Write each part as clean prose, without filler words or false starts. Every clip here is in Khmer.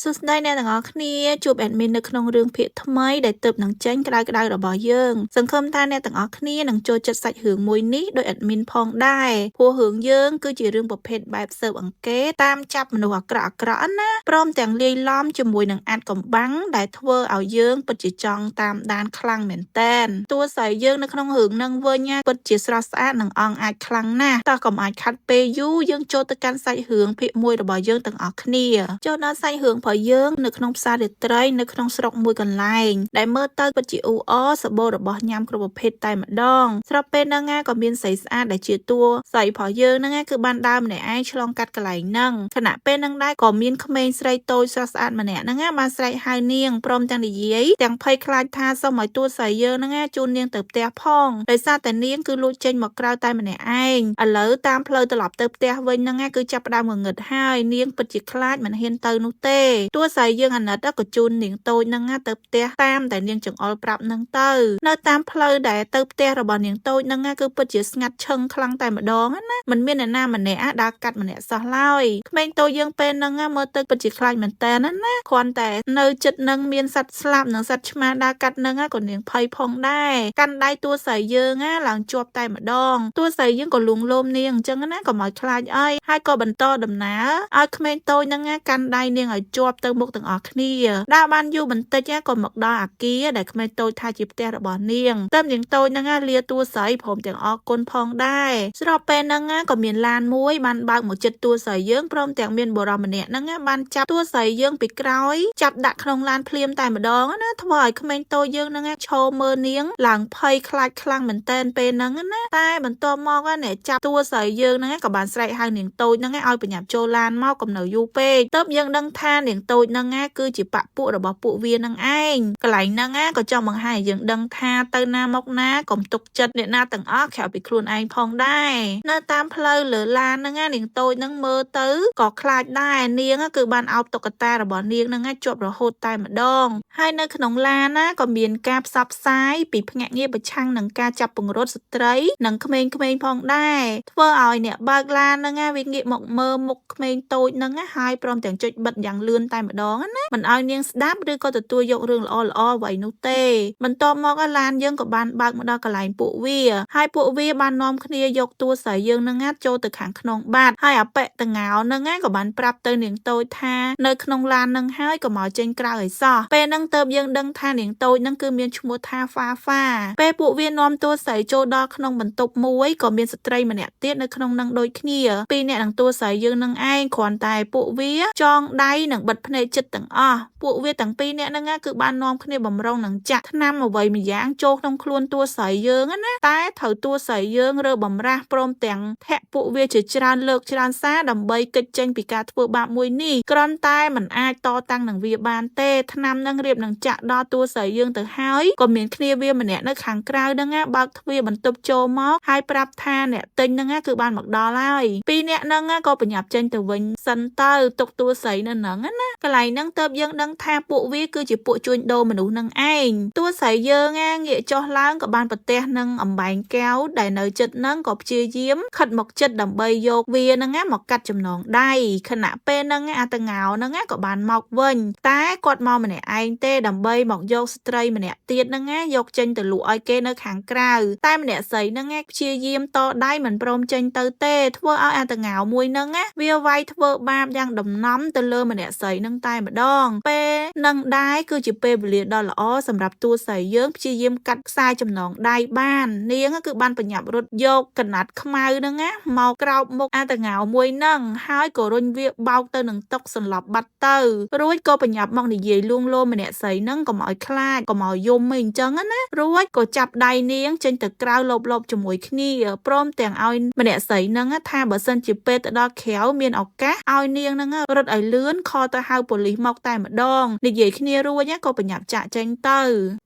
សួស្តីអ្នកទាំងអស់គ្នាជួប admin នៅក្នុងរឿងភាគថ្មីដែលទើបនឹងចេញក្តៅៗរបស់យើងសង្ឃឹមថាអ្នកទាំងអស់គ្នានឹងចូលចិត្តសាច់រឿងមួយនេះដោយ admin ផងដែរព្រោះរឿងយើងគឺជារឿងប្រភេទបែបស៊ើបអង្កេតតាមចាប់មនុស្សអាក្រក់ៗណាព្រមទាំងលាយឡំជាមួយនឹងអាថ៌កំបាំងដែលធ្វើឲ្យយើងពិតជាចង់តាមដានខ្លាំងមែនតើតួស្រីយើងនៅក្នុងរឿងនឹងវិញពិតជាស្រស់ស្អាតនិងអង់អាចខ្លាំងណាស់តោះកុំអាចខាត់ពេលយូរយើងចូលទៅកាន់សាច់រឿងភាគ1របស់យើងទាំងអស់គ្នាចូលដល់សាច់រឿងរបស់យើងនៅក្នុងផ្សាររាត្រីនៅក្នុងស្រុកមួយកន្លែងដែលមើលទៅពិតជាអ៊ូអរសបោរបស់ញ៉ាំគ្រប់ប្រភេទតែម្ដងស្រាប់ពេលហ្នឹងក៏មានស្រីស្អាតដែលជាតួស្រីរបស់យើងហ្នឹងគឺបានដើរម្នាក់ឯងឆ្លងកាត់កន្លែងហ្នឹងខណៈពេលហ្នឹងដែរក៏មានក្មេងស្រីតូចស្រស់ស្អាតម្នាក់ហ្នឹងបានស្រែកហៅនាងព្រមទាំងនិយាយទាំងភ័យខ្លាចថាសូមឲ្យតួស្រីយើងហ្នឹងជូននាងទៅផ្ទះផងដោយសារតែនាងគឺលួចចេញមកក្រៅតែម្នាក់ឯងឥឡូវតាមផ្លូវត្រឡប់ទៅផ្ទះវិញហ្នឹងគឺចាប់ផ្ដើមងងឹតហើយនាងពិតជាខ្លាចមិនហ៊ានទៅនោះទេតួស្រីយើងអាណិតក៏ជូននាងតូចហ្នឹងទៅផ្ទះតាមតែនាងចង្អុលប្រាប់ហ្នឹងទៅនៅតាមផ្លូវដែលទៅផ្ទះរបស់នាងតូចហ្នឹងគឺពិតជាស្ងាត់ឈឹងខ្លាំងតែម្ដងណាមិនមានអ្នកណាម្នាក់ដើរកាត់ម្នាក់សោះឡើយក្មេងតូចយើងពេលហ្នឹងមើលទៅពិតជាខ្លាចមែនតើណាគ្រាន់តែនៅចិត្តហ្នឹងមានសត្វស្លាប់និងសត្វឆ្មាដើរកាត់ហ្នឹងក៏នាងភ័យផងដែរកាន់ដៃតួស្រីយើងឡើងជាប់តែម្ដងតួស្រីយើងក៏លួងលោមនាងអញ្ចឹងណាក៏មកខ្លាចអីហើយក៏បន្តដំណើរឲ្យក្មេងតូចហ្នឹងកាន់ដៃនាងឲ្យជាប់ទៅមុខទាំងអស់គ្នាដើរបានយូរបន្តិចក៏មកដល់អាគារដែលក្មេងតូចថាជាផ្ទះរបស់នាងតែនាងតូចហ្នឹងលាតួស្រីព្រមទាំងអរគុណផងដែរស្របពេលហ្នឹងក៏មានឡានមួយបានបើកមកចិត្តតួស្រីយើងព្រមទាំងមានបុរសម្នាក់ហ្នឹងបានចាប់តួស្រីយើងពីក្រោយចាប់ដាក់ក្នុងឡានភ្លាមតែម្ដងណាធ្វើឲ្យក្មេងតូចយើងហ្នឹងឈរមើលនាងឡើងភ័យខ្លាចខ្លាំងមែនតែនពេលហ្នឹងណាតែបន្ទាប់មកអ្នកចាប់តួស្រីយើងហ្នឹងក៏បានស្រែកហៅនាងតូចហ្នឹងឲ្យបញ្ញាប់ចូលឡានមកកុំនៅយូរពេកទើបយើងដឹងថានាងតូចហ្នឹងគឺជាបពុរបស់ពួកវានឹងឯងកន្លែងហ្នឹងក៏ចង់បង្ហាញឲ្យយើងដឹងថាទៅណាមកណាកុំទុកចិត្តអ្នកណាទាំងអស់ក្រៅពីខ្លួនឯងផងដែរនៅតាមផ្លូវលើឡានហ្នឹងនាងតូចហ្នឹងមើលទៅក៏ខ្លាចដែរនាងគឺបានអោបតុក្កតារបស់នាងហ្នឹងជាប់រហូតតែម្ដងហើយនៅក្នុងឡានក៏មានការផ្សព្វផ្សាយពីភ្នាក់ងារប្រឆាំងនឹងការចាប់ពង្រត់ស្ត្រីនិងក្មេងៗផងដែរធ្វើឲ្យអ្នកបើកឡានហ្នឹងវាងាកមកមើលមុខក្មេងតូចហ្នឹងហើយព្រមទាំងចុចបិទយ៉ាងលឿនតែម្ដងណាមិនឲ្យនាងស្ដាប់ឬក៏ទទួលយករឿងល្អៗអ្វីនោះទេបន្ទាប់មកឡានយើងក៏បានបើកមកដល់កន្លែងពួកវាហើយពួកវាបាននាំគ្នាយកតួស្រីយើងហ្នឹងចូលទៅខាងក្នុងបាតហើយអបិតងោហ្នឹងក៏បានប្រាប់ទៅនាងតូចថានៅក្នុងឡានហ្នឹងហើយក៏មកចេញក្រៅឲ្យសោះពេលហ្នឹងទៅយើងដឹងថានាងតូចហ្នឹងគឺមានឈ្មោះថាហ្វាពេលពួកវានាំតួស្រីចូលដល់ក្នុងបន្ទប់មួយក៏មានស្ត្រីម្នាក់ទៀតនៅក្នុងហ្នឹងដូចគ្នាពីរអ្នកនឹងតួស្រីយើងហ្នឹងឯងគ្រាន់តែពួកវាចងដៃនិងបិទភ្នែកចិត្តទាំងអស់ពួកវាទាំងពីរអ្នកហ្នឹងគឺបាននាំគ្នាបំរុងនឹងចាក់ថ្នាំអ្វីម្យ៉ាងចូលក្នុងខ្លួនតួស្រីយើងណាតែត្រូវតួស្រីយើងរើបំរាស់ព្រមទាំងធាក់ពួកវាជាច្រើនលើកច្រើនសារដើម្បីគេចចេញពីការធ្វើបាបមួយនេះគ្រាន់តែមិនអាចតតាំងនឹងវាបានទេថ្នាំនឹងរៀបនឹងចាក់ដល់តួស្រីយើងទៅហើយក៏មានគ្នាវាម្នាក់នៅខាងក្រៅហ្នឹងបើកទ្វារបន្ទប់ចូលមកហើយប្រាប់ថាអ្នកទិញហ្នឹងគឺបានមកដល់ហើយពីរអ្នកហ្នឹងក៏បញ្ញាប់ចេញទៅវិញសិនទៅទុកតួស្រីនៅហ្នឹងណាកន្លែងហ្នឹងទៅយើងដឹងថាពួកវាគឺជាពួកជួញដូរមនុស្សនឹងឯងតួស្រីយើងងាកចុះឡើងក៏បានប្រទះនឹងអំបែងកែវដែលនៅចិត្តហ្នឹងក៏ព្យាយាមខិតមកចិត្តដើម្បីយកវាហ្នឹងមកកាត់ចំណងដៃខណៈពេលហ្នឹងអាតងោហ្នឹងក៏បានមកវិញតែគាត់មកម្នាក់ឯងទេដើម្បីមកយកស្ត្រីម្នាក់ទៀតហ្នឹងយកចេញទៅលក់ឲ្យគេនៅខាងក្រៅតែម្នាក់ស្រីហ្នឹងព្យាយាមតដៃមិនព្រមចេញទៅទេធ្វើឲ្យអាតងោមួយហ្នឹងវាវាយធ្វើបាបយ៉ាងដំណំទៅលើម្នាក់ស្រីហ្នឹងតែម្ដងពេលនឹងដែរគឺជាពេលវេលាដ៏ល្អសម្រាប់តួស្រីយើងព្យាយាមកាត់ខ្សែចំណងដៃបាននាងគឺបានបញ្ញាប់រត់យកកណាត់ខ្មៅហ្នឹងមកក្រោបមុខអាតងោមួយហ្នឹងហើយក៏រុញវាបោកទៅនឹងតុសន្លប់បាត់ទៅរួចក៏បញ្ញាប់មកនិយាយលួងលោមម្នាក់ស្រីហ្នឹងកុំឲ្យខ្លាចកុំឲ្យយំអីអញ្ចឹងណារួចក៏ចាប់ដៃនាងចេញទៅក្រៅលបជាមួយគ្នាព្រមទាំងឲ្យម្នាក់ស្រីហ្នឹងថាបើសិនជាពេលទៅដល់ក្រៅមានឱកាសឲ្យនាងហ្នឹងរត់ឲ្យលឿនខលទៅហៅប៉ូលីសមកតែម្ដងនិយាយគ្នារួចក៏បញ្ញាប់ចាក់ចេញទៅ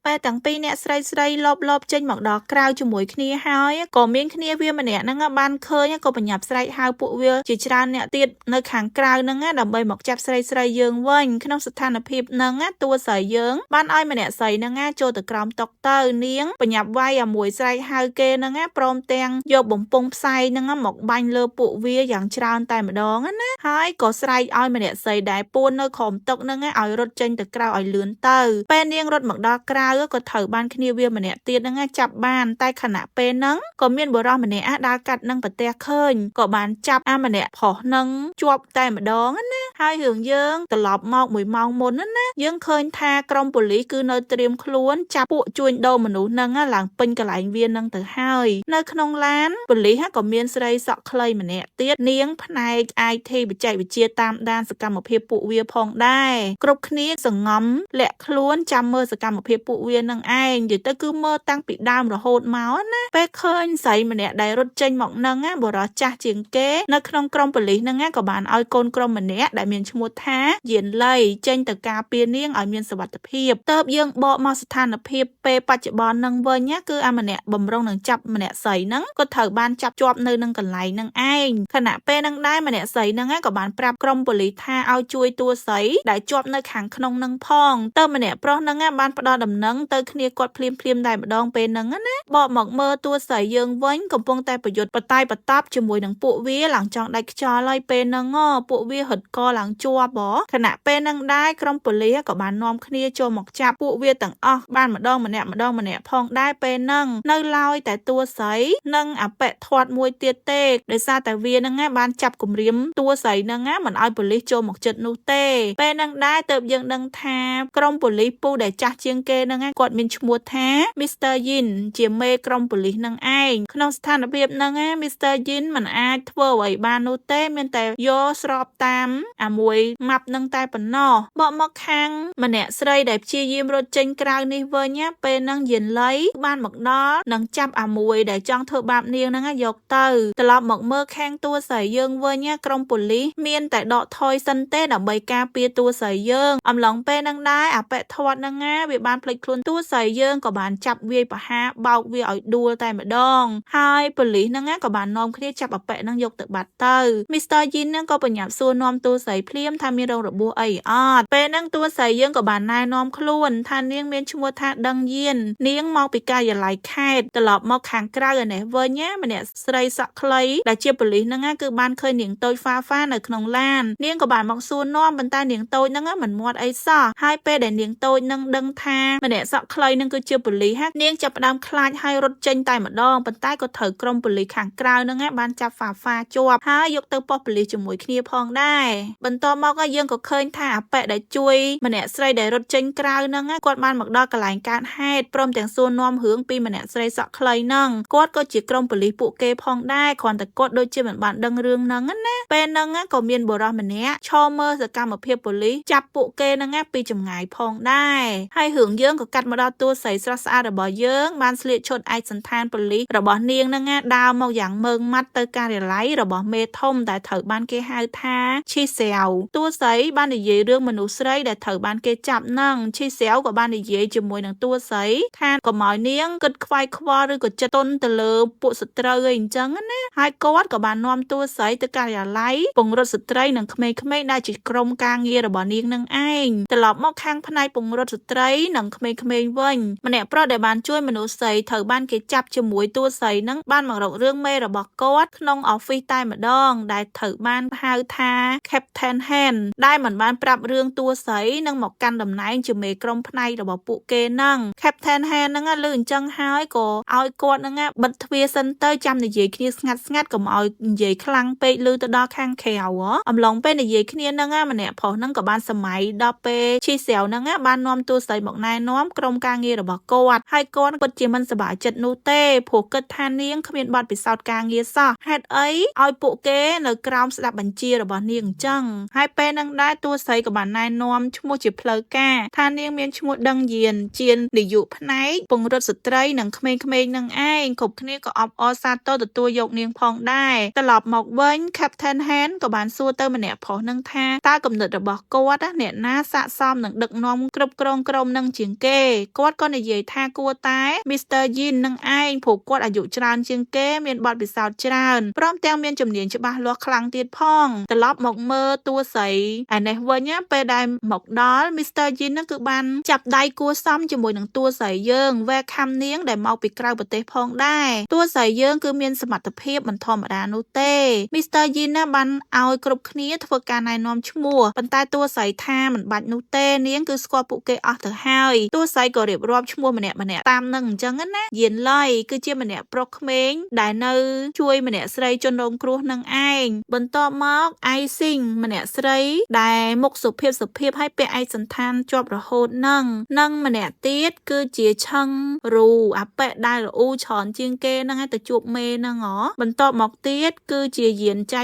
ពេលទាំងពីរអ្នកស្រីលបចេញមកដល់ក្រៅជាមួយគ្នាហើយក៏មានគ្នាវាម្នាក់ហ្នឹងបានឃើញក៏បញ្ញាប់ស្រែកហៅពួកវាជាច្រើនអ្នកទៀតនៅខាងក្រៅហ្នឹងដើម្បីមកចាប់ស្រីយើងវិញក្នុងស្ថានភាពហ្នឹងតួស្រីយើងបានឲ្យម្នាក់ស្រីហ្នឹងចូលទៅក្រោមតុទៅនាងបញ្ញាប់វាយឲ្យមួយស្រែកហៅគេហ្នឹងព្រមទាំងយកបំពង់ផ្សែងហ្នឹងមកបាញ់លើពួកវាយ៉ាងច្រើនតែម្ដងណាហើយក៏ស្រែកឲ្យម្នាក់ស្រីដែលពួននៅ នៅក្រោមតុនឹងឲ្យរត់ចេញទៅក្រៅឲ្យលឿនទៅពេលនាងរត់មកដល់ក្រៅក៏ត្រូវបានគ្នាវាម្នាក់ទៀតនឹងចាប់បានតែខណៈពេលហ្នឹងក៏មានបុរសម្នាក់ដើរកាត់នឹងប្រទះឃើញក៏បានចាប់ម្នាក់ប្រុសនឹងជាប់តែម្ដងណាហើយរឿងយើងត្រឡប់មក1 ម៉ោងមុនណាយើងឃើញថាក្រុមប៉ូលីសគឺនៅត្រៀមខ្លួនចាប់ពួកជួញដូរមនុស្សនឹងឡើងពេញកន្លែងវានឹងទៅហើយនៅក្នុងឡានប៉ូលីសក៏មានស្រីសក់ខ្លីម្នាក់ទៀតនាងផ្នែក IT បច្ចេកវិទ្យាតាមដានសកម្មភាពពួកវាផងដែរគ្រប់គ្នាសង្ងំលាក់ខ្លួនចាំមើលសកម្មភាពពួកវានឹងឯងនិយាយទៅគឺមើលតាំងពីដើមរហូតមកណាពេលឃើញស្រីម្នាក់ដែលរត់ចេញមកនឹងបរិសចាស់ជាងគេនៅក្នុងក្រុមប៉ូលីសនឹងក៏បានឲ្យកូនក្រុមម្នាក់ដែលមានឈ្មោះថាយានលៃចេញទៅការពារនាងឲ្យមានសុវត្ថិភាពតើបយើងបកមកស្ថានភាពពេលបច្ចុប្បន្ននឹងវិញគឺម្នាក់បំរុងនឹងចាប់ម្នាក់ស្រីហ្នឹងក៏ត្រូវបានចាប់ជាប់នៅនឹងកន្លែងនឹងឯងខណៈពេលនឹងដែរម្នាក់ស្រីហ្នឹងក៏បានប្រាប់ក្រុមប៉ូលីសថាឲ្យជួយតួស្រីដែលជាប់នៅខាងក្នុងនឹងផងតើម្នាក់ប្រុសហ្នឹងបានផ្ដល់ដំណឹងទៅគ្នាគាត់ភ្លាមតែម្ដងពេលហ្នឹងណាបកមកមើលតួស្រីយើងវិញកំពុងតែប្រយុទ្ធបតាយបតាប់ជាមួយនឹងពួកវាឡើងចង់ដាច់ខ្យល់ហើយពេលហ្នឹងពួកវាហិតកឡើងជាប់ខណៈពេលហ្នឹងដែរក្រុមប៉ូលីសក៏បាននាំគ្នាចូលមកចាប់ពួកវាទាំងអស់បានម្ដងម្នាក់ផងដែរពេលហ្នឹងនៅឡើយតែតួស្រីនិងអបិធាត់មួយទៀតទេដោយសារតែវាហ្នឹងបានចាប់គំរាមតួស្រីហ្នឹងមិនឲ្យប៉ូលីសចូលមកជិតនោះទេពេលហ្នឹងដែរទើបយើងដឹងថាក្រុមប៉ូលីសពូដែលចាស់ជាងគេហ្នឹងគាត់មានឈ្មោះថា Mr. Yin ជាមេក្រុមប៉ូលីសហ្នឹងឯងក្នុងស្ថានភាពហ្នឹង Mr. Yin មិនអាចធ្វើអ្វីបាននោះទេមានតែយកស្របតាមមួយម៉ាប់ហ្នឹងតែប៉ុណ្ណោះបកមកខាងម្នាក់ស្រីដែលព្យាយាមរត់ចេញក្រៅនេះវិញពេលហ្នឹងយានលៃបានមកដល់នឹងចាប់មួយដែលចង់ធ្វើបាបនាងហ្នឹងយកទៅត្រឡប់មកមើលខាងតួស្រីយើងវិញក្រុមប៉ូលីសមានតែដកថយសិនទេដើម្បីការពារតួស្រីយើងអំឡុងពេលហ្នឹងដែរអបិធាត់ហ្នឹងវាបានភ្លេចខ្លួនតួស្រីយើងក៏បានចាប់វាយប្រហារបោកវាឲ្យដួលតែម្ដងហើយប៉ូលីសហ្នឹងក៏បាននាំគ្នាចាប់អបិហ្នឹងយកទៅបាត់ទៅ Mr. Yin ហ្នឹងក៏បញ្ញាប់សួរនាំតួស្រីភ្លាមថាមានរងរបួសអីអត់ពេលហ្នឹងតួស្រីយើងក៏បានណែនាំខ្លួនថានាងមានឈ្មោះថាដឹងយាននាងមកពីការិយាល័យខេត្តត្រឡប់មកខាងក្រៅឯនេះវិញម្នាក់ស្រីសក់ខ្លីដែលជាប៉ូលីសហ្នឹងគឺបានឃើញនាងតូចហ្វានៅក្នុងឡាននាងក៏បានមកសួរនាំប៉ុន្តែនាងតូចហ្នឹងមិនមាត់អីសោះហើយពេលដែលនាងតូចហ្នឹងដឹងថាម្នាក់សក់ខ្លីហ្នឹងគឺជាប៉ូលីសនាងចាប់ផ្ដើមខ្លាចហើយរត់ចេញតែម្ដងប៉ុន្តែក៏ត្រូវក្រុមប៉ូលីសខាងក្រៅហ្នឹងបានចាប់ហ្វាជាប់ហើយយកទៅប៉ុស្តិ៍ប៉ូលីសជាមួយគ្នាផងដែរបន្ទាប់មកយើងក៏ឃើញថាអបិដែលជួយម្នាក់ស្រីដែលរត់ចេញក្រៅហ្នឹងគាត់បានមកដល់កន្លែងកើតហេតុព្រមទាំងសួរនាំរឿងពីម្នាក់ស្រីសក់ខ្លីហ្នឹងគាត់ក៏ជាក្រុមប៉ូលីសពួកគេផងដែរគ្រាន់តែគាត់ដូចជាមិនបានដឹងរឿងហ្នឹងណាពេលហ្នឹងក៏មានបុរសម្នាក់ឈរមើលសកម្មភាពប៉ូលីសចាប់ពួកគេហ្នឹងពីចម្ងាយផងដែរហើយរឿងយើងក៏កាត់មកដល់តួស្រីស្រស់ស្អាតរបស់យើងបានស្លៀកឈុតឯកសណ្ឋានប៉ូលីសរបស់នាងហ្នឹងដើរមកយ៉ាងម៉ឺងម៉ាត់ទៅការិយាល័យរបស់មេធំដែលត្រូវបានគេហៅថាឈីសែវតួស្រីបាននិយាយរឿងមនុស្សស្រីដែលត្រូវបានគេចាប់ហ្នឹងឈីសែវក៏បាននិយាយជាមួយនឹងតួស្រីថាកុំឲ្យនាងគិតខ្វាយខ្វល់ឬក៏ចិត្តទុនទៅលើពួកសត្រូវអីអញ្ចឹងណាហើយគាត់ក៏បាននាំតួស្រីទៅការិយាល័យពង្រត់ស្ត្រីនិងក្មេងៗដែលជាក្រុមការងាររបស់នាងនឹងឯងត្រឡប់មកខាងផ្នែកពង្រត់ស្ត្រីនិងក្មេងៗវិញម្នាក់ប្រុសដែលបានជួយមនុស្សស្រីត្រូវបានគេចាប់ជាមួយតួស្រីនឹងបានមករករឿងមេរបស់គាត់ក្នុង office តែម្ដងដែលត្រូវបានហៅថា Captain Han ដែលមិនបានប្រាប់រឿងតួស្រីនឹងមកកាន់តំណែងជាមេក្រុមផ្នែករបស់ពួកគេនឹង Captain Han ហ្នឹងឮអញ្ចឹងហើយក៏ឲ្យគាត់ហ្នឹងបិទទ្វារសិនទៅចាំនិយាយគ្នាស្ងាត់កុំឲ្យនិយាយខ្លាំងពេកឮទៅដល់ខាងក្រៅអំឡុងពេលនិយាយគ្នាហ្នឹងម្នាក់ប្រុសហ្នឹងក៏បានសម័យដល់ពេលឈីសែវហ្នឹងបាននាំតួស្រីមកណែនាំក្រុមការងាររបស់គាត់ហើយគាត់ពិតជាមិនសប្បាយចិត្តនោះទេព្រោះគិតថានាងគ្មានបទពិសោធន៍ការងារសោះហេតុអីឲ្យពួកគេនៅក្រោមស្ដាប់បញ្ជារបស់នាងអញ្ចឹងហើយពេលហ្នឹងដែរតួស្រីក៏បានណែនាំឈ្មោះជាផ្លូវការថានាងមានឈ្មោះដឹងយានជានាយកផ្នែកពង្រត់ស្ត្រីនិងក្មេងៗនឹងឯងគ្រប់គ្នាក៏អបអរសាទរទទួលយកនាងផងដែរត្រឡប់មកវិញ Captain Han ក៏បានសួរទៅម្នាក់ប្រុសនឹងថាតើគំនិតរបស់គាត់អ្នកណាស័ក្តិសមនឹងដឹកនាំគ្រប់គ្រងក្រុមនឹងជាងគេគាត់ក៏និយាយថាគួរតែ Mr. Yin នឹងឯងព្រោះគាត់អាយុច្រើនជាងគេមានបទពិសោធន៍ច្រើនព្រមទាំងមានជំនាញច្បាស់លាស់ខ្លាំងទៀតផងត្រឡប់មកមើលតួស្រីឯនេះវិញពេលដែលមកដល់ Mr. Yin គឺបានចាប់ដៃគួសមជាមួយនឹងតួស្រីយើងវែខំនាងដែលមកពីក្រៅប្រទេសផងដែរតួស្រីយើងគឺមានសមត្ថភាពមិនធម្មតានោះទេ Mr. Yin បានឲ្យគ្រប់គ្នាធ្វើការណែនាំឈ្មោះ ប៉ុន្តែតួស្រីថាមិនបាច់នោះទេនាងគឺស្គាល់ពួកគេអស់ទៅហើយតួស្រីក៏រៀបរាប់ឈ្មោះម្នាក់តាមនឹងអញ្ចឹងណាយានឡៃគឺជាម្នាក់ប្រុសក្មេងដែលនៅជួយម្នាក់ស្រីជនរងគ្រោះនឹងឯងបន្ទាប់មកអៃស៊ីងម្នាក់ស្រីដែលមុខសុភាពឲ្យពាក់ឯកសន្តានជាប់រហូតនឹងម្នាក់ទៀតគឺជាឆឹងរូអាប៉ែដែលរអ៊ូច្រើនជាងគេហ្នឹងឲ្យទៅជួបមេហ្នឹងហ៎បន្ទាប់មកទៀតគឺជាយានចៃ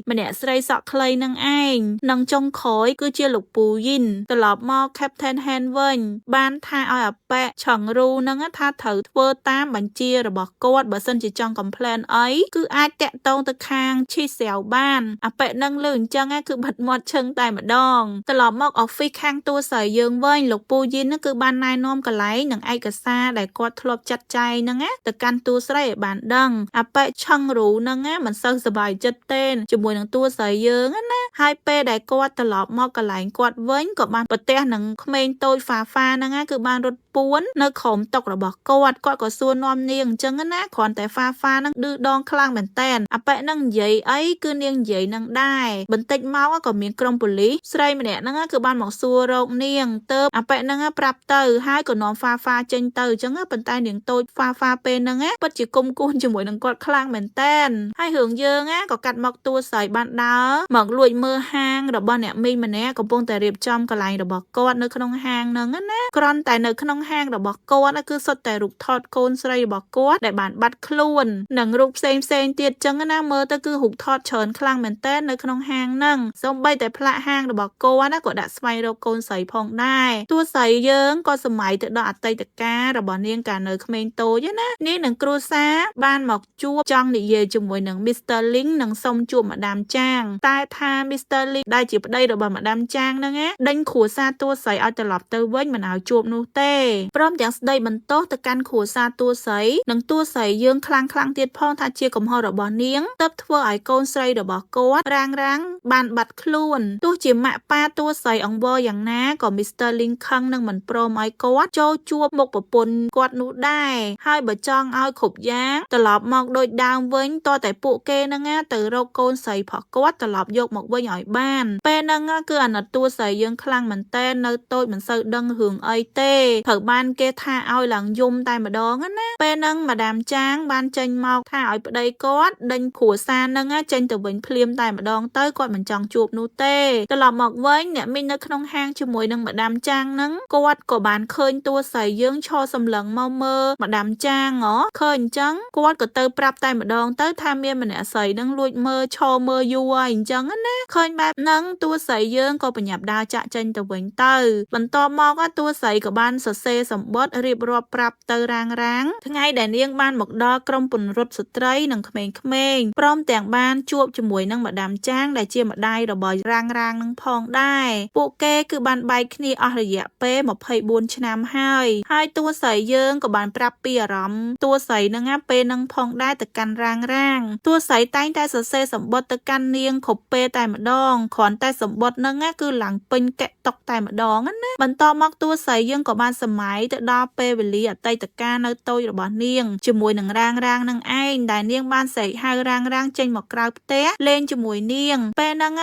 ម្នាក់ស្រីសក់ខ្លីនឹងឯងនឹងចុងក្រោយគឺជាលោកពូយីនត្រឡប់មក Captain Han វិញបានថាឲ្យអាប៉ែឆឹងរូហ្នឹងថាត្រូវធ្វើតាមបញ្ជារបស់គាត់បើសិនជាចង់ complain អីគឺអាចតាក់ទងទៅខាងឈីសៀវបានអាប៉ែនឹងលើអញ្ចឹងគឺបិទមាត់ឈឹងតែម្ដងត្រឡប់មក office ខាងតួស្រីយើងវិញលោកពូយីនគឺបានណែនាំកន្លែងនិងឯកសារដែលគាត់ធ្លាប់ចាត់ចែងហ្នឹងទៅកាន់តួស្រីឲ្យបានដឹងអាប៉ែឆឹងរូហ្នឹងមិនសូវសប្បាយចិត្តទេជាមួយនឹងតួស្រីយើងណាហើយពេលដែលគាត់ត្រឡប់មកកន្លែងគាត់វិញក៏បានប្រទះនឹងក្មេងតូចហ្វាហ្នឹងគឺបានរត់ពួននៅក្រោមតុរបស់គាត់ក៏សួរនាំនាងអញ្ចឹងណាគ្រាន់តែហ្វាហ្នឹងឌឺដងខ្លាំងមែនតែនអាប៉ែហ្នឹងនិយាយអីគឺនាងនិយាយនឹងដែរបន្តិចមកក៏មានក្រុមប៉ូលីសស្រីម្នាក់ហ្នឹងគឺបានមកសួររកនាងទៅអាប៉ែហ្នឹងប្រាប់ទៅហើយក៏នាំហ្វាចេញទៅអញ្ចឹងប៉ុន្តែនាងតូចហ្វាពេលហ្នឹងពិតជាគុំគួនជាមួយនឹងគាត់ខ្លាំងមែនតែនហើយរឿងយើងក៏កាត់មកតួស្រីបានដើរមកលួចមើលហាងរបស់អ្នកមីងម្នាក់កំពុងតែរៀបចំកន្លែងរបស់គាត់នៅក្នុងហាងហ្នឹងណាគ្រាន់តែនៅក្នុងហាងរបស់គាត់គឺសុទ្ធតែរូបថតកូនស្រីរបស់គាត់ដែលបានបាត់ខ្លួននិងរូបផ្សេងទៀតចឹងណាមើលទៅគឺរូបថតច្រើនខ្លាំងមែនតែននៅក្នុងហាងហ្នឹងសូម្បីតែផ្លាកហាងរបស់គាត់ក៏ដាក់ស្វែងរកកូនស្រីផងដែរតួស្រីយើងក៏សម័យទៅដល់អតីតកាលរបស់នាងកាលនៅក្មេងតូចណានាងនឹងគ្រួសារបានមកជួបចង់និយាយជាមួយនឹង Mr. Ling និងសុំជួបម្ដាមចាងតែថា Mr. Ling ដែលជាប្តីរបស់ម្ដាមចាងហ្នឹងដេញគ្រួសារតួស្រីឲ្យត្រឡប់ទៅវិញមិនឲ្យជួបនោះទេព្រមទាំងស្ដីបន្ទោសទៅកាន់គ្រួសារតួស្រីនិងតួស្រីយើងខ្លាំងទៀតផងថាជាកំហុសរបស់នាងទើបធ្វើឲ្យកូនស្រីរបស់គាត់រាងបានបាត់ខ្លួនទោះជាម៉ាក់ប៉ាតួស្រីអង្វរយ៉ាងណាក៏ Mr. Ling ខឹងនឹងមិនព្រមឲ្យគាត់ចូលជួបមុខប្រពន្ធគាត់នោះដែរហើយបើចង់ឲ្យគ្រប់យ៉ាងត្រឡប់មកដូចដើមវិញតតែពួកគេហ្នឹងទៅរកកូនស្រីផកគាត់ត្រឡប់យកមកវិញឲ្យបានពេលហ្នឹងគឺអាណិតតួស្រីយើងខ្លាំងមែនតែននៅតូចមិនសូវដឹងរឿងអីទេត្រូវបានគេថាឲ្យឡើងយំតែម្ដងណាពេលហ្នឹងម្ដាមចាងបានចេញមកថាឲ្យប្តីគាត់ដេញគ្រួសារហ្នឹងចេញទៅវិញភ្លាមតែម្ដងទៅគាត់មិនចង់ជួបនោះទេត្រឡប់មកវិញអ្នកមីងនៅក្នុងហាងជាមួយនឹងម្ដាមចាងហ្នឹងគាត់ក៏បានឃើញតួស្រីយើងឈរសម្លឹងមកមើលម្ដាមចាងឃើញអញ្ចឹងគាត់ក៏ទៅប្រាប់តែម្ដងទៅថាមានម្នាក់ស្រីហ្នឹងលួចមើលឈរមើលយូរហើយអញ្ចឹងណាឃើញបែបហ្នឹងតួស្រីយើងក៏ប្រញាប់ដើរចាក់ចេញទៅវិញទៅបន្ទាប់មកតួស្រីក៏បានសរសេរសម្បត្តិរៀបរាប់ប្រាប់ទៅរាងថ្ងៃដែលនាងបានមកដល់ក្រុមពង្រត់ស្ត្រីនិងក្មេងៗព្រមទាំងបានជួបជាមួយនឹងម្ដាមចាងដែលជាម្ដាយរបស់រាងនឹងផងដែរពួកគេគឺបានបែកគ្នាអស់រយៈពេល24ឆ្នាំហើយតួស្រីយើងក៏បានប្រាប់ពីអារម្មណ៍តួស្រីនឹងពេលនឹងផងដែរទៅកាន់រាងតួស្រីតែងតែសរសេរសម្បត្តិទៅកាន់នាងគ្រប់ពេលតែម្ដងគ្រាន់តែសម្បត្តិនឹងគឺឡើងពេញកែតុកតែម្ដងណាបន្ទាប់មកតួស្រីយើងក៏បានសម័យទៅដល់ពេលវេលាអតីតកាលនៅតូចរបស់នាងជាមួយនឹងរាងនឹងឯងដែលនាងបានស្រែកហៅរាងចេញមកក្រៅផ្ទះលេងជាមួយនាងពេលហ្នឹង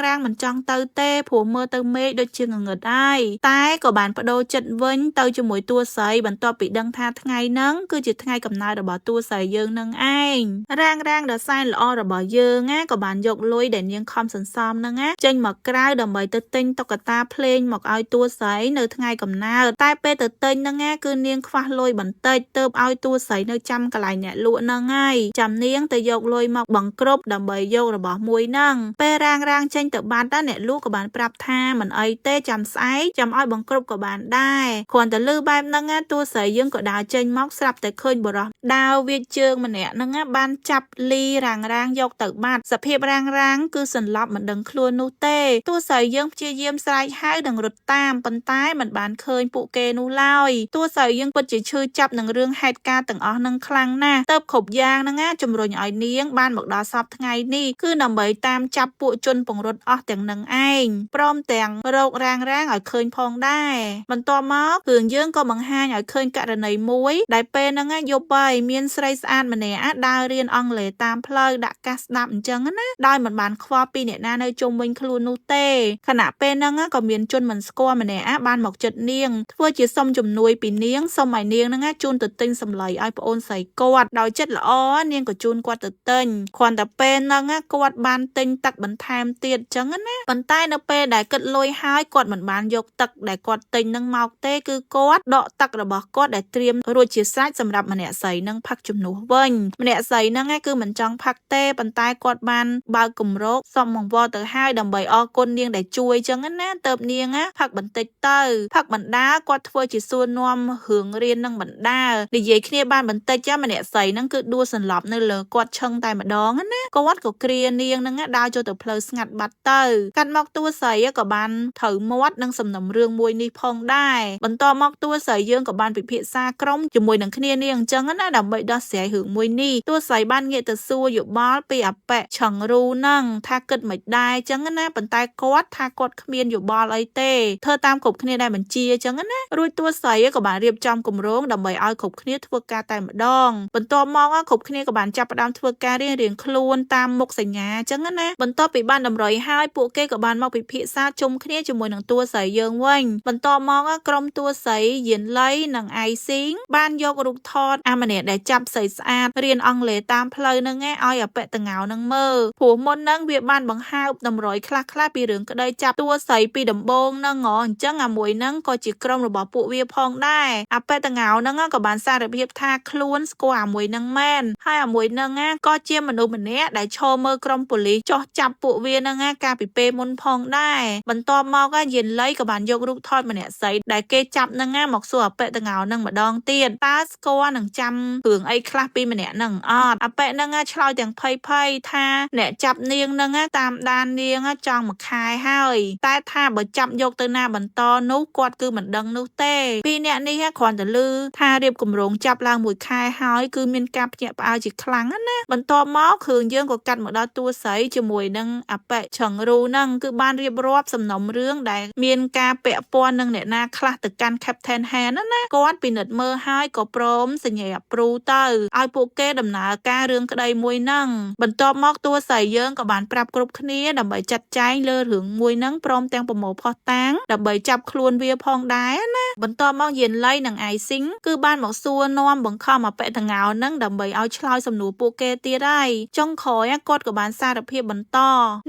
រាងមិនចង់ទៅទេព្រោះមើលទៅមេឃដូចជាងងឹតហើយតែក៏បានបដូរចិត្តវិញទៅជាមួយតួស្រីបន្ទាប់ពីដឹងថាថ្ងៃហ្នឹងគឺជាថ្ងៃកំណើតរបស់តួស្រីយើងនឹងឯងរាងដ៏សែនល្អរបស់យើងក៏បានយកលុយដែលនាងខំសន្សំហ្នឹងចេញមកក្រៅដើម្បីទៅទិញតុក្កតាភ្លេងមកឲ្យតួស្រីនៅថ្ងៃកំណើតតែពេលទៅទិញហ្នឹងគឺនាងខ្វះលុយបន្តិចទើបឲ្យតួស្រីនៅចាំកន្លែងអ្នកលក់ហ្នឹងហើយចាំនាងទៅយកលុយមកបង្គ្រប់ដើម្បីយករបស់មួយហ្នឹងពេលរាងចេញទៅបាត់អ្នកលក់ក៏បានប្រាប់ថាមិនអីទេចាំស្អែកចាំឲ្យបង្គ្រប់ក៏បានដែរគ្រាន់តែលឺបែបហ្នឹងតួស្រីយើងក៏ដើរចេញមកស្រាប់តែឃើញបរិះដាវវាជើងម្នាក់ហ្នឹងបានចាប់លីរាងយកទៅបាត់សភាពរាងគឺសន្លប់មិនដឹងខ្លួននោះទេតួស្រីយើងព្យាយាមស្រែកហៅនិងរត់តាមប៉ុន្តែមិនបានឃើញពួកគេនោះ ឡើយតួស្អីយើងពិតជាឈឺចាប់នឹងរឿងហេតុការណ៍ទាំងអស់នឹងខ្លាំងណាស់ទៅគ្រប់យ៉ាងហ្នឹងណាជំរុញឲ្យនាងបានមកដល់សពថ្ងៃនេះគឺដើម្បីតាមចាប់ពួកជនពង្រត់អស់ទាំងនឹងឯងព្រមទាំងរោគរាងឲ្យឃើញផងដែរបន្ទាប់មករឿងយើងក៏បង្ហាញឲ្យឃើញករណីមួយដែលពេលហ្នឹងយប់ហើយមានស្រីស្អាតម្នាក់ដើររៀនអង់គ្លេសតាមផ្លូវដាក់កាសស្ដាប់អញ្ចឹងណាដោយមិនបានខ្វល់ពីអ្នកណានៅជុំវិញខ្លួននោះទេខណៈពេលហ្នឹងក៏មានជនមិនស្គាល់ម្នាក់បានមកចិត្តនាងធ្វើជាសុំជំនួយពីនាងសុំឲ្យនាងហ្នឹងជូនទៅទិញសម្លៃឲ្យប្អូនស្រីគាត់ដោយចិត្តល្អនាងក៏ជូនគាត់ទៅទិញគ្រាន់តែពេលហ្នឹងគាត់បានទិញទឹកបន្ថែមទៀតអញ្ចឹងណាប៉ុន្តែនៅពេលដែលគិតលុយហើយគាត់មិនបានយកទឹកដែលគាត់ទិញហ្នឹងមកទេគឺគាត់ដកទឹករបស់គាត់ដែលត្រៀមរួចជាស្រេចសម្រាប់ម្នាក់ស្រីនឹងផឹកជំនួសវិញម្នាក់ស្រីហ្នឹងគឺមិនចង់ផឹកទេប៉ុន្តែគាត់បានបើកគម្រោកសុំបង្វល់ទៅហើយដើម្បីអរគុណនាងដែលជួយអញ្ចឹងណាទៅនាងផឹកបន្តិចទៅផឹកបណ្ដាគាត់ធ្វើជាសួរនាំរឿងរៀននឹងបណ្ដានិយាយគ្នាបានបន្តិចម្នាក់ស្រីហ្នឹងគឺដួលសន្លប់នៅលើគាត់ឈឹងតែម្ដងណាគាត់ក៏គ្រានាងហ្នឹងដើរចូលទៅផ្លូវស្ងាត់បាត់ទៅកាត់មកតួស្រីក៏បានត្រូវមាត់នឹងសំណុំរឿងមួយនេះផងដែរបន្តមកតួស្រីយើងក៏បានពិភាក្សាក្រុមជាមួយនឹងគ្នានាងអញ្ចឹងណាដើម្បីដោះស្រាយរឿងមួយនេះតួស្រីបានងាកទៅសួរយោបល់ពីអបិឆឹងរូហ្នឹងថាគិតមិនដែរអញ្ចឹងណាប៉ុន្តែគាត់ថាគាត់គ្មានយោបល់អីទេធ្វើតាមគ្រប់គ្នាដែលបញ្ជាអញ្ចឹងណារួចតួស្រីក៏បានរៀបចំគម្រោងដើម្បីឲ្យគ្រប់គ្នាធ្វើការតែម្ដងបន្ទាប់មកគ្រប់គ្នាក៏បានចាប់ផ្ដើមធ្វើការរៀងខ្លួនតាមមុខសញ្ញាអញ្ចឹងណាបន្ទាប់ពីបានតម្រុយហើយពួកគេក៏បានមកពិភាក្សាជុំគ្នាជាមួយនឹងតួស្រីយើងវិញបន្ទាប់មកក្រុមតួស្រីយៀនលៃនិងអៃស៊ីងបានយករូបថតអាម្នាក់ដែលចាប់ស្រីស្អាតរៀនអង់គ្លេសតាមផ្លូវហ្នឹងឲ្យអបិតងៅនឹងមើលព្រោះមុនហ្នឹងវាបានបង្ហើបតម្រុយខ្លះៗពីរឿងក្តីចាប់តួស្រីពីដំបូងហ្នឹងអញ្ចឹងអាមួយហ្នឹងក៏ជាក្រុមរបស់ពួកវាផងដែរអបិតងៅហ្នឹងក៏បានសារភាពថាខ្លួនស្គាល់អាមួយហ្នឹងមែនហើយអាមួយហ្នឹងក៏ជាមនុស្សម្នាក់ដែលឈរមើលក្រុមប៉ូលីសចោះចាប់ពួកវាហ្នឹងកាលពីពេលមុនផងដែរបន្ទាប់មកយេនលៃក៏បានយករូបថតម្នាក់ស្រីដែលគេចាប់ហ្នឹងមកសួរអបិតងៅហ្នឹងម្ដងទៀតតើស្គាល់នឹងចាំរឿងអីខ្លះពីម្នាក់ហ្នឹងអត់អបិហ្នឹងឆ្លើយទាំងភ័យថាអ្នកចាប់នាងហ្នឹងតាមដាននាងចង់មួយខែហើយតែថាបើចាប់យកទៅណាបន្តនោះគាត់គឺមិនដឹងនោះទេពីរអ្នកនេះគ្រាន់តែឮថារៀបគម្រោងចាប់ឡើងមួយខែហើយគឺមានការភ្ញាក់ផ្អើលជាខ្លាំងណាបន្ទាប់មកគ្រឿងយើងក៏កាត់មកដល់តួស្រីជាមួយនឹងអបិឆឹងរូហ្នឹងគឺបានរៀបរាប់សំណុំរឿងដែលមានការពាក់ព័ន្ធនឹងអ្នកណាខ្លះទៅកាន់ Captain Han ណាគាត់ពិនិត្យមើលហើយក៏ព្រមសញ្ញា approve ទៅឲ្យពួកគេដំណើរការរឿងក្តីមួយហ្នឹងបន្ទាប់មកតួស្រីយើងក៏បានប្រាប់គ្រប់គ្នាដើម្បីចាត់ចែងលើរឿងមួយហ្នឹងព្រមទាំងប្រមូលភស្តុតាងដើម្បីចាប់ខ្លួនវាផងដែរណាបន្ទាប់មកយេនលៃនិងអៃស៊ីងគឺបានមកសួរនាំបង្ខំអបិតងៅហ្នឹងដើម្បីឲ្យឆ្លើយសំណួរពួកគេទៀតហើយចុងក្រោយគាត់ក៏បានសារភាពបន្ត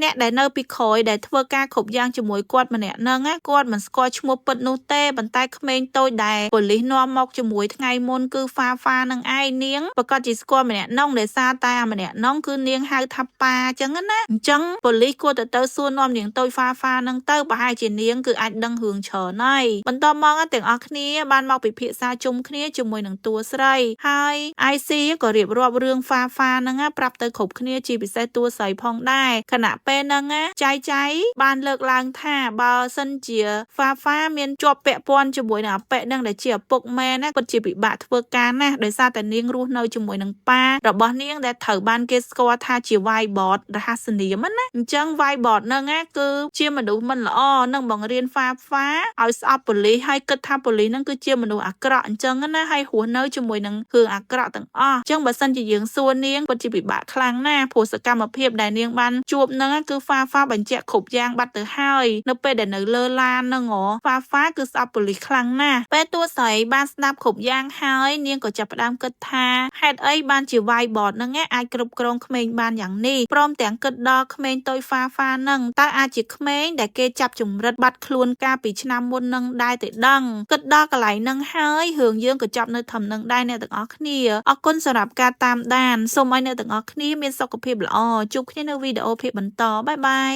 អ្នកដែលនៅពីក្រោយដែលធ្វើការគ្រប់យ៉ាងជាមួយគាត់ម្នាក់ហ្នឹងគាត់មិនស្គាល់ឈ្មោះពិតនោះទេប៉ុន្តែក្មេងតូចដែលប៉ូលីសនាំមកជាមួយថ្ងៃមុនគឺហ្វានឹងឯងនាងប្រកាសជាស្គាល់ម្នាក់នងដែលសារតែម្នាក់នងគឺនាងហៅថាប៉ាអញ្ចឹងណាអញ្ចឹងប៉ូលីសគួរទៅសួរនាំនាងតូចហ្វានឹងទៅប្រហែលជានាងគឺអាចដឹងរឿងច្រើនហើយបន្ទាប់មកទាំងអស់គ្នាបានមកពិភាក្សាជុំគ្នាជាមួយនឹងតួស្រីហើយ IC ក៏រៀបរាប់រឿងហ្វាហ្នឹងប្រាប់ទៅគ្រប់គ្នាជាពិសេសតួស្រីផងដែរខណៈពេលហ្នឹងចៃបានលើកឡើងថាបើសិនជាហ្វាមានជាប់ពាក់ព័ន្ធជាមួយនឹងអបិហ្នឹងដែលជាឪពុកមែនណាពិតជាពិបាកធ្វើការណាស់ដោយសារតែនាងរស់នៅជាមួយនឹងប៉ារបស់នាងដែលត្រូវបានគេស្គាល់ថាជាវាយបតរហស្សនាមណាអញ្ចឹងវាយបតហ្នឹងគឺជាមនុស្សមិនល្អនឹងបង្រៀនហ្វាឲ្យស្អប់ប៉ូលីសហើយគិតថាប៉ូលីសហ្នឹងគឺជាមនុស្សអាក្រក់អញ្ចឹងណាហើយរស់នៅជាមួយនឹងរឿងអាក្រក់ទាំងអស់អញ្ចឹងបើសិនជាយើងសួរនាងពិតជាពិបាកខ្លាំងណាស់ព្រោះសកម្មភាពដែលនាងបានជួបហ្នឹងគឺហ្វាបញ្ជាក់គ្រប់យ៉ាងបាត់ទៅហើយនៅពេលដែលនៅលើឡានហ្នឹងហ្វាគឺស្អប់ប៉ូលីសខ្លាំងណាស់ពេលតួស្រីបានស្ដាប់គ្រប់យ៉ាងហើយនាងក៏ចាប់ផ្ដើមគិតថាហេតុអីបានជាវាយបតហ្នឹងអាចគ្រប់គ្រងក្មេងបានយ៉ាងនេះព្រមទាំងគិតដល់ក្មេងតូចហ្វាហ្នឹងតើអាចជាក្មេងដែលគេចាប់ចម្រិតបាត់ខ្លួនកាលពីឆ្នាំមុននឹងដែរទេដឹងគិតដល់កន្លែងហ្នឹងហើយរឿងយើងក៏ចប់នៅត្រឹមហ្នឹងដែរអ្នកទាំងអស់គ្នាអរគុណសម្រាប់ការតាមដានសូមឲ្យអ្នកទាំងអស់គ្នាមានសុខភាពល្អជួបគ្នានៅវីដេអូភាគបន្តបាយបាយ